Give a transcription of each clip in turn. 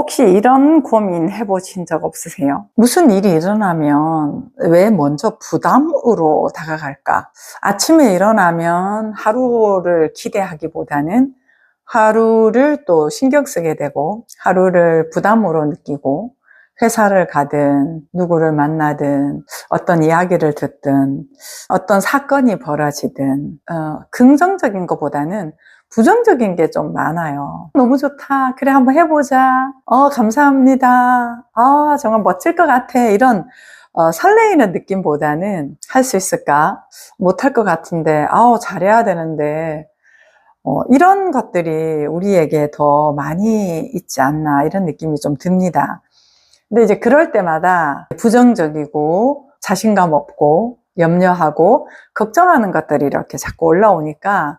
혹시 이런 고민 해보신 적 없으세요? 무슨 일이 일어나면 왜 먼저 부담으로 다가갈까? 아침에 일어나면 하루를 기대하기보다는 하루를 또 신경 쓰게 되고 하루를 부담으로 느끼고 회사를 가든 누구를 만나든 어떤 이야기를 듣든 어떤 사건이 벌어지든 긍정적인 것보다는 부정적인 게 좀 많아요. 너무 좋다. 그래, 한번 해보자. 감사합니다. 정말 멋질 것 같아. 이런 설레이는 느낌보다는 할 수 있을까? 못할 것 같은데, 잘해야 되는데, 이런 것들이 우리에게 더 많이 있지 않나, 이런 느낌이 좀 듭니다. 근데 이제 그럴 때마다 부정적이고 자신감 없고 염려하고 걱정하는 것들이 이렇게 자꾸 올라오니까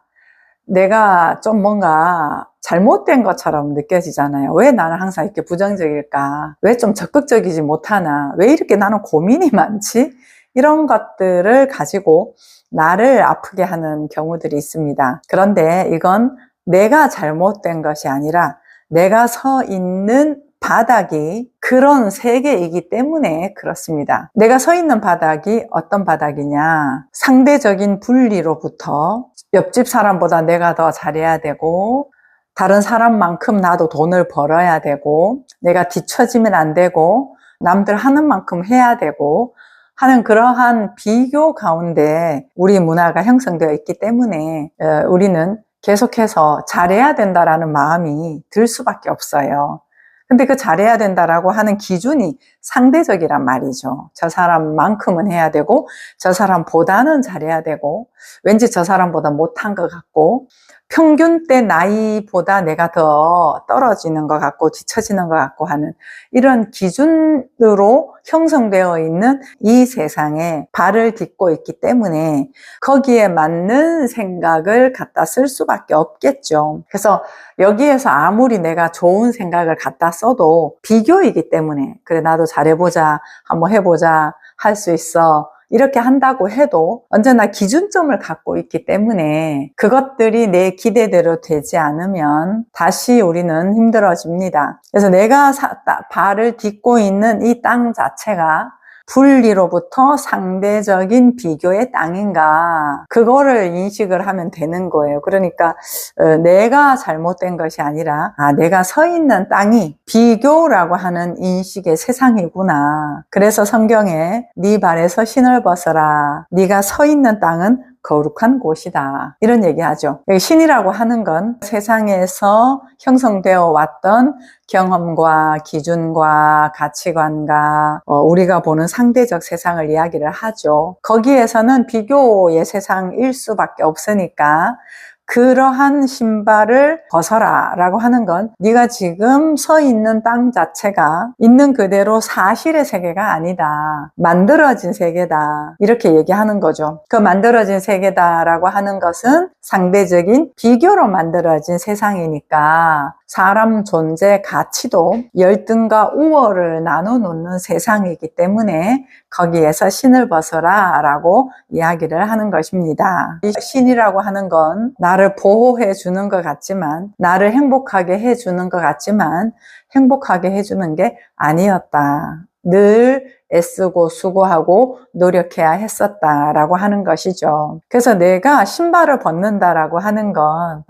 내가 좀 뭔가 잘못된 것처럼 느껴지잖아요. 왜 나는 항상 이렇게 부정적일까? 왜 좀 적극적이지 못하나? 왜 이렇게 나는 고민이 많지? 이런 것들을 가지고 나를 아프게 하는 경우들이 있습니다. 그런데 이건 내가 잘못된 것이 아니라 내가 서 있는 바닥이 그런 세계이기 때문에 그렇습니다. 내가 서 있는 바닥이 어떤 바닥이냐? 상대적인 분리로부터 옆집 사람보다 내가 더 잘해야 되고 다른 사람만큼 나도 돈을 벌어야 되고 내가 뒤처지면 안 되고 남들 하는 만큼 해야 되고 하는 그러한 비교 가운데 우리 문화가 형성되어 있기 때문에 우리는 계속해서 잘해야 된다라는 마음이 들 수밖에 없어요. 근데 그 잘해야 된다라고 하는 기준이 상대적이란 말이죠. 저 사람만큼은 해야 되고 저 사람보다는 잘해야 되고 왠지 저 사람보다 못한 것 같고 평균 때 나이보다 내가 더 떨어지는 것 같고 뒤처지는 것 같고 하는 이런 기준으로 형성되어 있는 이 세상에 발을 딛고 있기 때문에 거기에 맞는 생각을 갖다 쓸 수밖에 없겠죠. 그래서 여기에서 아무리 내가 좋은 생각을 갖다 써도 비교이기 때문에 그래 나도 잘해보자 한번 해보자 할 수 있어 이렇게 한다고 해도 언제나 기준점을 갖고 있기 때문에 그것들이 내 기대대로 되지 않으면 다시 우리는 힘들어집니다. 그래서 내가 발을 딛고 있는 이 땅 자체가 분리로부터 상대적인 비교의 땅인가 그거를 인식을 하면 되는 거예요. 그러니까 내가 잘못된 것이 아니라 내가 서 있는 땅이 비교라고 하는 인식의 세상이구나. 그래서 성경에 네 발에서 신을 벗어라. 네가 서 있는 땅은 거룩한 곳이다. 이런 얘기하죠. 신이라고 하는 건 세상에서 형성되어 왔던 경험과 기준과 가치관과 우리가 보는 상대적 세상을 이야기를 하죠. 거기에서는 비교의 세상일 수밖에 없으니까 그러한 신발을 벗어라 라고 하는 건 네가 지금 서 있는 땅 자체가 있는 그대로 사실의 세계가 아니다. 만들어진 세계다. 이렇게 얘기하는 거죠. 그 만들어진 세계다라고 하는 것은 상대적인 비교로 만들어진 세상이니까 사람 존재 가치도 열등과 우월을 나눠 놓는 세상이기 때문에 거기에서 신을 벗어라 라고 이야기를 하는 것입니다. 이 신이라고 하는 건 나를 보호해 주는 것 같지만 나를 행복하게 해 주는 것 같지만 행복하게 해 주는 게 아니었다. 늘 애쓰고 수고하고 노력해야 했었다라고 하는 것이죠. 그래서 내가 신발을 벗는다라고 하는 건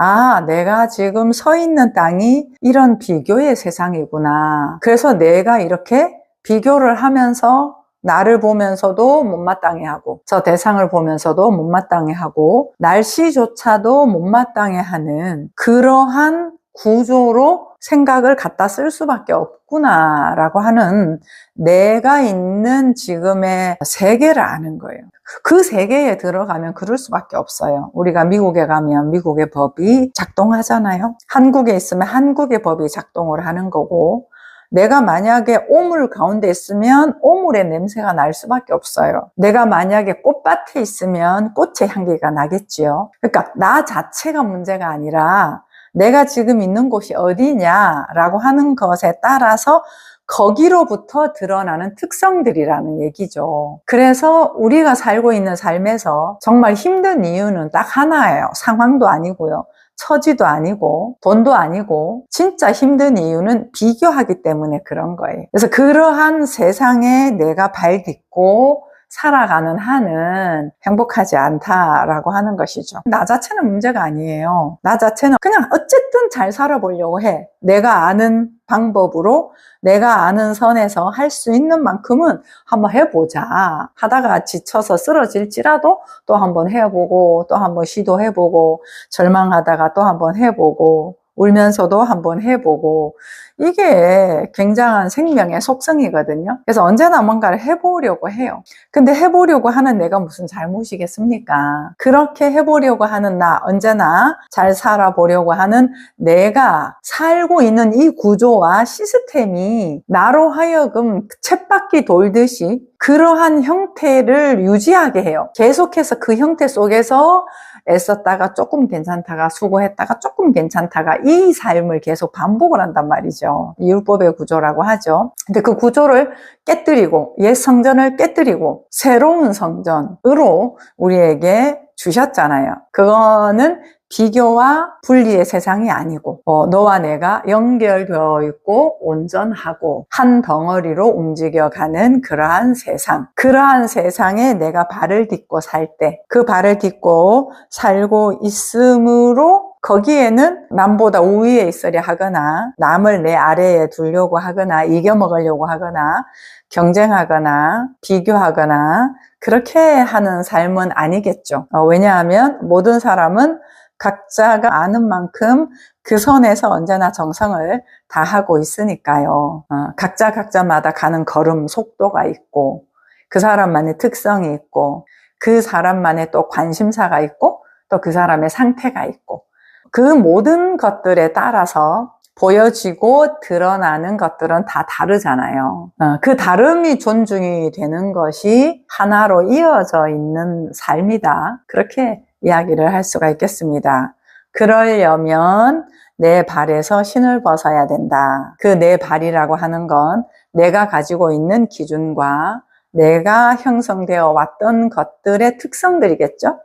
내가 지금 서 있는 땅이 이런 비교의 세상이구나. 그래서 내가 이렇게 비교를 하면서 나를 보면서도 못마땅해 하고 저 대상을 보면서도 못마땅해 하고 날씨조차도 못마땅해 하는 그러한 구조로 생각을 갖다 쓸 수밖에 없구나라고 하는 내가 있는 지금의 세계를 아는 거예요. 그 세계에 들어가면 그럴 수밖에 없어요. 우리가 미국에 가면 미국의 법이 작동하잖아요. 한국에 있으면 한국의 법이 작동을 하는 거고 내가 만약에 오물 가운데 있으면 오물의 냄새가 날 수밖에 없어요. 내가 만약에 꽃밭에 있으면 꽃의 향기가 나겠지요. 그러니까 나 자체가 문제가 아니라 내가 지금 있는 곳이 어디냐라고 하는 것에 따라서 거기로부터 드러나는 특성들이라는 얘기죠. 그래서 우리가 살고 있는 삶에서 정말 힘든 이유는 딱 하나예요. 상황도 아니고요. 처지도 아니고 돈도 아니고 진짜 힘든 이유는 비교하기 때문에 그런 거예요. 그래서 그러한 세상에 내가 발 딛고 살아가는 한은 행복하지 않다라고 하는 것이죠. 나 자체는 문제가 아니에요. 나 자체는 그냥 어쨌든 잘 살아보려고 해. 내가 아는 방법으로 내가 아는 선에서 할 수 있는 만큼은 한번 해보자. 하다가 지쳐서 쓰러질지라도 또 한번 해보고 또 한번 시도해보고 절망하다가 또 한번 해보고 울면서도 한번 해보고 이게 굉장한 생명의 속성이거든요. 그래서 언제나 뭔가를 해보려고 해요. 근데 해보려고 하는 내가 무슨 잘못이겠습니까? 그렇게 해보려고 하는 나, 언제나 잘 살아보려고 하는 내가 살고 있는 이 구조와 시스템이 나로 하여금 쳇바퀴 돌듯이 그러한 형태를 유지하게 해요. 계속해서 그 형태 속에서 애썼다가 조금 괜찮다가 수고했다가 조금 괜찮다가 이 삶을 계속 반복을 한단 말이죠. 율법의 구조라고 하죠. 근데 그 구조를 깨뜨리고 옛 성전을 깨뜨리고 새로운 성전으로 우리에게 주셨잖아요. 그거는 비교와 분리의 세상이 아니고 너와 내가 연결되어 있고 온전하고 한 덩어리로 움직여가는 그러한 세상, 그러한 세상에 내가 발을 딛고 살 때 그 발을 딛고 살고 있으므로 거기에는 남보다 우위에 있으려 하거나 남을 내 아래에 두려고 하거나 이겨먹으려고 하거나 경쟁하거나 비교하거나 그렇게 하는 삶은 아니겠죠. 왜냐하면 모든 사람은 각자가 아는 만큼 그 선에서 언제나 정성을 다하고 있으니까요. 각자마다 가는 걸음 속도가 있고 그 사람만의 특성이 있고 그 사람만의 또 관심사가 있고 또 그 사람의 상태가 있고 그 모든 것들에 따라서 보여지고 드러나는 것들은 다 다르잖아요. 그 다름이 존중이 되는 것이 하나로 이어져 있는 삶이다. 그렇게 이야기를 할 수가 있겠습니다. 그러려면 내 발에서 신을 벗어야 된다. 그 내 발이라고 하는 건 내가 가지고 있는 기준과 내가 형성되어 왔던 것들의 특성들이겠죠.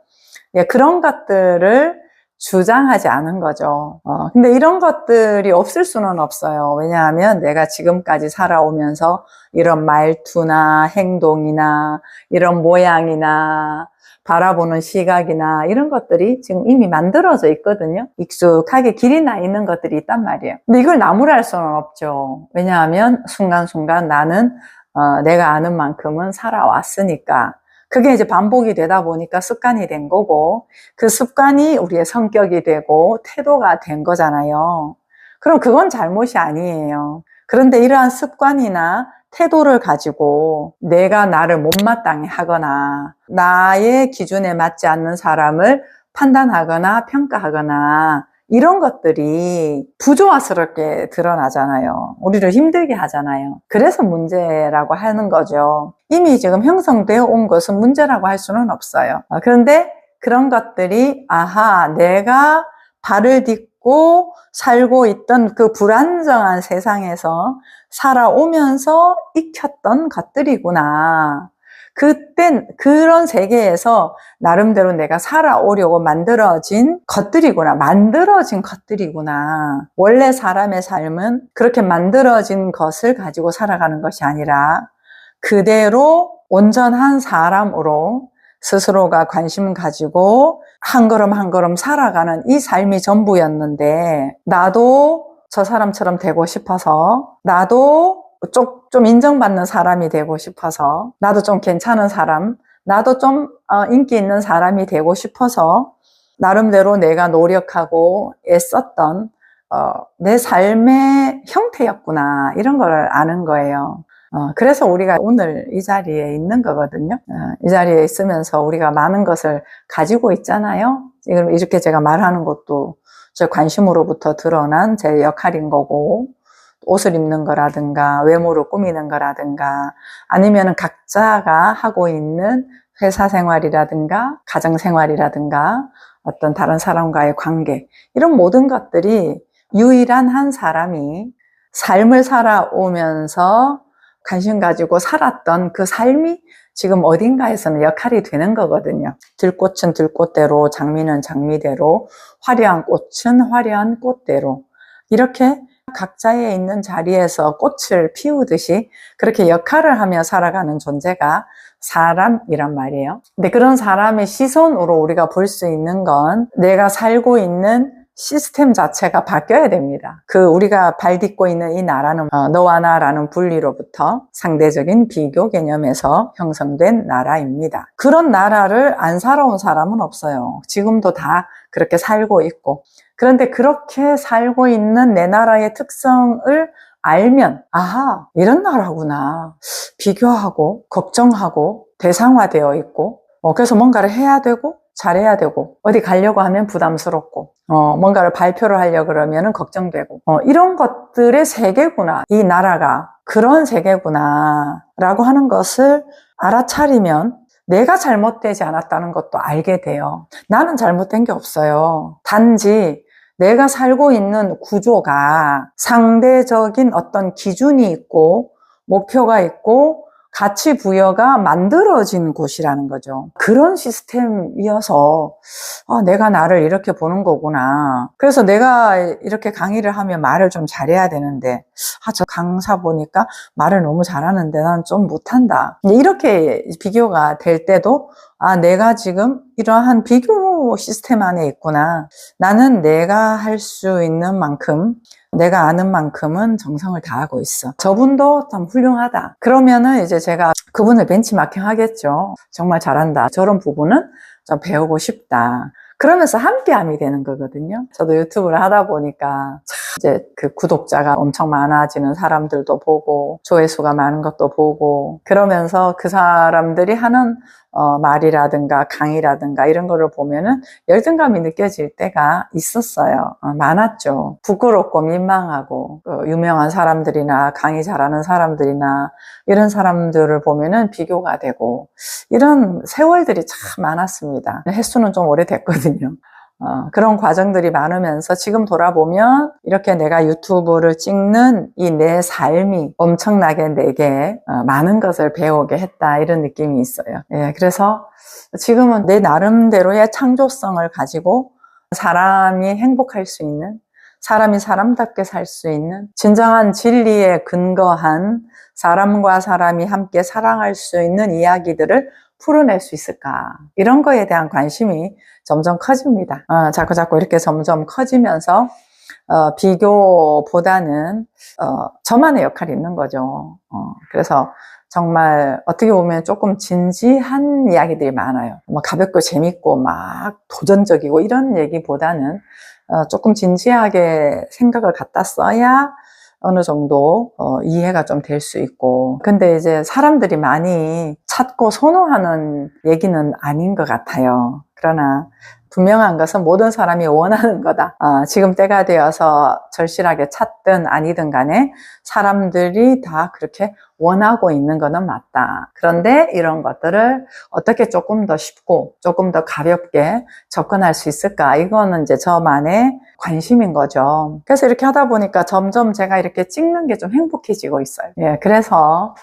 예, 그런 것들을 주장하지 않은 거죠. 근데 이런 것들이 없을 수는 없어요. 왜냐하면 내가 지금까지 살아오면서 이런 말투나 행동이나 이런 모양이나 바라보는 시각이나 이런 것들이 지금 이미 만들어져 있거든요. 익숙하게 길이 나 있는 것들이 있단 말이에요. 근데 이걸 나무랄 수는 없죠. 왜냐하면 순간순간 나는 내가 아는 만큼은 살아왔으니까. 그게 이제 반복이 되다 보니까 습관이 된 거고 그 습관이 우리의 성격이 되고 태도가 된 거잖아요. 그럼 그건 잘못이 아니에요. 그런데 이러한 습관이나 태도를 가지고 내가 나를 못마땅해 하거나 나의 기준에 맞지 않는 사람을 판단하거나 평가하거나 이런 것들이 부조화스럽게 드러나잖아요. 우리를 힘들게 하잖아요. 그래서 문제라고 하는 거죠. 이미 지금 형성되어 온 것은 문제라고 할 수는 없어요. 그런데 그런 것들이 내가 발을 딛고 살고 있던 그 불안정한 세상에서 살아오면서 익혔던 것들이구나. 그땐 그런 세계에서 나름대로 내가 살아오려고 만들어진 것들이구나. 원래 사람의 삶은 그렇게 만들어진 것을 가지고 살아가는 것이 아니라 그대로 온전한 사람으로 스스로가 관심 가지고 한 걸음 한 걸음 살아가는 이 삶이 전부였는데 나도 저 사람처럼 되고 싶어서 나도 좀 인정받는 사람이 되고 싶어서 나도 좀 괜찮은 사람, 나도 좀 인기 있는 사람이 되고 싶어서 나름대로 내가 노력하고 애썼던 내 삶의 형태였구나 이런 걸 아는 거예요. 그래서 우리가 오늘 이 자리에 있는 거거든요. 이 자리에 있으면서 우리가 많은 것을 가지고 있잖아요. 이렇게 제가 말하는 것도 제 관심으로부터 드러난 제 역할인 거고 옷을 입는 거라든가 외모를 꾸미는 거라든가 아니면 각자가 하고 있는 회사 생활이라든가 가정 생활이라든가 어떤 다른 사람과의 관계 이런 모든 것들이 유일한 한 사람이 삶을 살아오면서 관심 가지고 살았던 그 삶이 지금 어딘가에서는 역할이 되는 거거든요. 들꽃은 들꽃대로, 장미는 장미대로, 화려한 꽃은 화려한 꽃대로, 이렇게 각자의 있는 자리에서 꽃을 피우듯이 그렇게 역할을 하며 살아가는 존재가 사람이란 말이에요. 근데 그런 사람의 시선으로 우리가 볼 수 있는 건 내가 살고 있는 시스템 자체가 바뀌어야 됩니다. 우리가 발 딛고 있는 이 나라는 너와 나라는 분리로부터 상대적인 비교 개념에서 형성된 나라입니다. 그런 나라를 안 살아온 사람은 없어요. 지금도 다 그렇게 살고 있고. 그런데 그렇게 살고 있는 내 나라의 특성을 알면, 아하, 이런 나라구나. 비교하고, 걱정하고, 대상화되어 있고, 그래서 뭔가를 해야 되고, 잘해야 되고, 어디 가려고 하면 부담스럽고, 뭔가를 발표를 하려고 그러면 걱정되고, 이런 것들의 세계구나. 이 나라가 그런 세계구나. 라고 하는 것을 알아차리면 내가 잘못되지 않았다는 것도 알게 돼요. 나는 잘못된 게 없어요. 단지 내가 살고 있는 구조가 상대적인 어떤 기준이 있고 목표가 있고 가치 부여가 만들어진 곳이라는 거죠. 그런 시스템이어서 내가 나를 이렇게 보는 거구나. 그래서 내가 이렇게 강의를 하면 말을 좀 잘해야 되는데 저 강사 보니까 말을 너무 잘하는데 난 좀 못한다. 이렇게 비교가 될 때도 내가 지금 이러한 비교 시스템 안에 있구나. 나는 내가 할 수 있는 만큼, 내가 아는 만큼은 정성을 다하고 있어. 저분도 참 훌륭하다. 그러면은 이제 제가 그분을 벤치마킹 하겠죠. 정말 잘한다. 저런 부분은 좀 배우고 싶다. 그러면서 함께함이 되는 거거든요. 저도 유튜브를 하다 보니까 이제 그 구독자가 엄청 많아지는 사람들도 보고 조회수가 많은 것도 보고 그러면서 그 사람들이 하는 말이라든가 강의라든가 이런 거를 보면은 열등감이 느껴질 때가 있었어요. 많았죠. 부끄럽고 민망하고 유명한 사람들이나 강의 잘하는 사람들이나 이런 사람들을 보면은 비교가 되고 이런 세월들이 참 많았습니다. 횟수는 좀 오래됐거든요. 그런 과정들이 많으면서 지금 돌아보면 이렇게 내가 유튜브를 찍는 이 내 삶이 엄청나게 내게 많은 것을 배우게 했다 이런 느낌이 있어요. 예, 그래서 지금은 내 나름대로의 창조성을 가지고 사람이 행복할 수 있는, 사람이 사람답게 살 수 있는 진정한 진리에 근거한 사람과 사람이 함께 사랑할 수 있는 이야기들을 풀어낼 수 있을까? 이런 거에 대한 관심이 점점 커집니다. 자꾸 이렇게 점점 커지면서 비교보다는 저만의 역할이 있는 거죠. 그래서 정말 어떻게 보면 조금 진지한 이야기들이 많아요. 가볍고 재밌고 막 도전적이고 이런 얘기보다는 조금 진지하게 생각을 갖다 써야 어느 정도 이해가 좀 될 수 있고 근데 이제 사람들이 많이 찾고 선호하는 얘기는 아닌 것 같아요. 그러나 분명한 것은 모든 사람이 원하는 거다. 지금 때가 되어서 절실하게 찾든 아니든 간에 사람들이 다 그렇게 원하고 있는 거는 맞다. 그런데 이런 것들을 어떻게 조금 더 쉽고 조금 더 가볍게 접근할 수 있을까? 이거는 이제 저만의 관심인 거죠. 그래서 이렇게 하다 보니까 점점 제가 이렇게 찍는 게 좀 행복해지고 있어요. 예, 그래서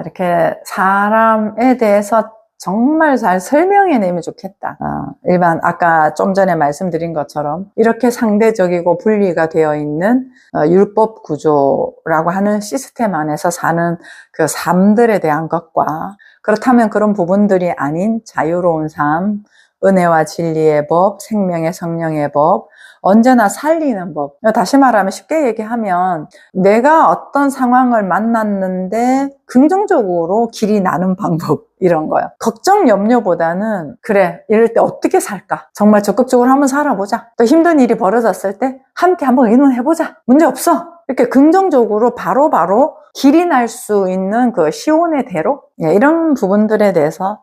이렇게 사람에 대해서 정말 잘 설명해내면 좋겠다. 일반 아까 좀 전에 말씀드린 것처럼 이렇게 상대적이고 분리가 되어 있는 율법 구조라고 하는 시스템 안에서 사는 그 삶들에 대한 것과 그렇다면 그런 부분들이 아닌 자유로운 삶, 은혜와 진리의 법, 생명의 성령의 법, 언제나 살리는 법. 다시 말하면 쉽게 얘기하면 내가 어떤 상황을 만났는데 긍정적으로 길이 나는 방법 이런 거요. 걱정 염려보다는 그래 이럴 때 어떻게 살까? 정말 적극적으로 한번 살아보자. 또 힘든 일이 벌어졌을 때 함께 한번 의논해보자. 문제 없어. 이렇게 긍정적으로 바로바로 길이 날 수 있는 그 시온의 대로 이런 부분들에 대해서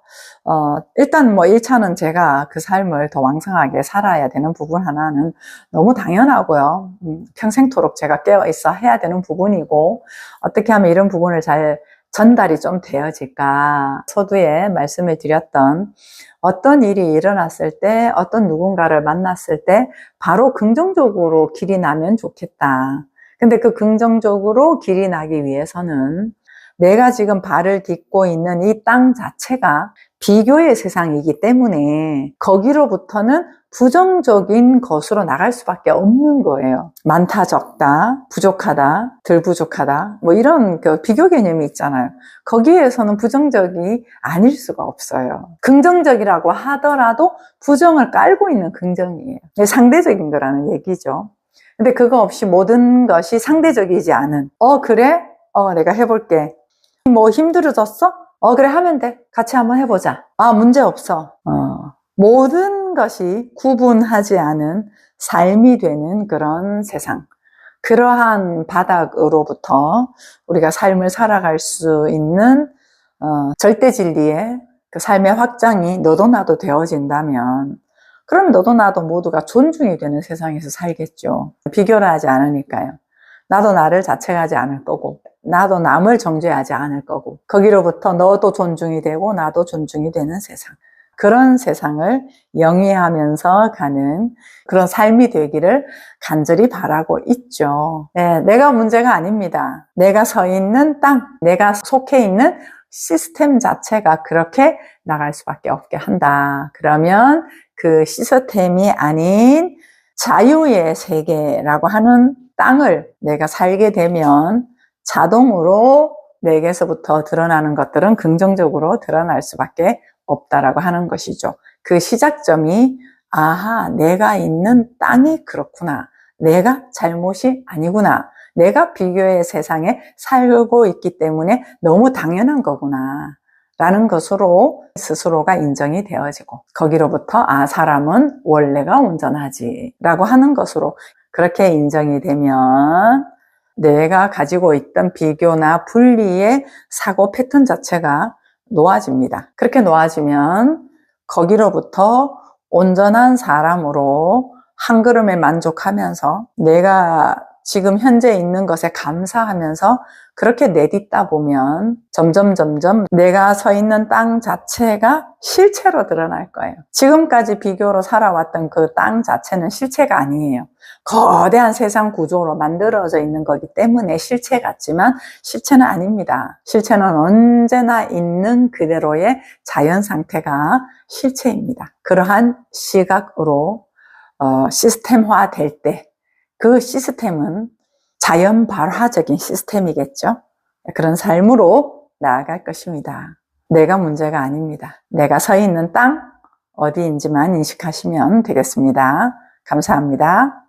일단 1차는 제가 그 삶을 더 왕성하게 살아야 되는 부분 하나는 너무 당연하고요. 평생토록 제가 깨어있어 해야 되는 부분이고 어떻게 하면 이런 부분을 잘 전달이 좀 되어질까. 서두에 말씀을 드렸던 어떤 일이 일어났을 때 어떤 누군가를 만났을 때 바로 긍정적으로 길이 나면 좋겠다. 근데 그 긍정적으로 길이 나기 위해서는 내가 지금 발을 딛고 있는 이 땅 자체가 비교의 세상이기 때문에 거기로부터는 부정적인 것으로 나갈 수밖에 없는 거예요. 많다, 적다, 부족하다, 덜 부족하다, 뭐 이런 그 비교 개념이 있잖아요. 거기에서는 부정적이 아닐 수가 없어요. 긍정적이라고 하더라도 부정을 깔고 있는 긍정이에요. 상대적인 거라는 얘기죠. 근데 그거 없이 모든 것이 상대적이지 않은, 그래? 내가 해볼게. 뭐 힘들어졌어? 그래, 하면 돼. 같이 한번 해보자. 문제 없어. 모든 것이 구분하지 않은 삶이 되는 그런 세상. 그러한 바닥으로부터 우리가 삶을 살아갈 수 있는 절대 진리의 그 삶의 확장이 너도 나도 되어진다면, 그럼 너도 나도 모두가 존중이 되는 세상에서 살겠죠. 비교를 하지 않으니까요. 나도 나를 자책하지 않을 거고, 나도 남을 정죄하지 않을 거고, 거기로부터 너도 존중이 되고 나도 존중이 되는 세상. 그런 세상을 영위하면서 가는 그런 삶이 되기를 간절히 바라고 있죠. 네, 내가 문제가 아닙니다. 내가 서 있는 땅, 내가 속해 있는 시스템 자체가 그렇게 나갈 수밖에 없게 한다. 그러면 그 시스템이 아닌 자유의 세계라고 하는 땅을 내가 살게 되면 자동으로 내게서부터 드러나는 것들은 긍정적으로 드러날 수밖에 없다라고 하는 것이죠. 그 시작점이 내가 있는 땅이 그렇구나. 내가 잘못이 아니구나. 내가 비교의 세상에 살고 있기 때문에 너무 당연한 거구나. 라는 것으로 스스로가 인정이 되어지고 거기로부터 사람은 원래가 온전하지 라고 하는 것으로 그렇게 인정이 되면 내가 가지고 있던 비교나 분리의 사고 패턴 자체가 놓아집니다. 그렇게 놓아지면 거기로부터 온전한 사람으로 한 걸음에 만족하면서 내가 지금 현재 있는 것에 감사하면서 그렇게 내딛다 보면 점점 내가 서 있는 땅 자체가 실체로 드러날 거예요. 지금까지 비교로 살아왔던 그 땅 자체는 실체가 아니에요. 거대한 세상 구조로 만들어져 있는 거기 때문에 실체 같지만 실체는 아닙니다. 실체는 언제나 있는 그대로의 자연 상태가 실체입니다. 그러한 시각으로 시스템화 될 때 그 시스템은 자연 발화적인 시스템이겠죠. 그런 삶으로 나아갈 것입니다. 내가 문제가 아닙니다. 내가 서 있는 땅 어디인지만 인식하시면 되겠습니다. 감사합니다.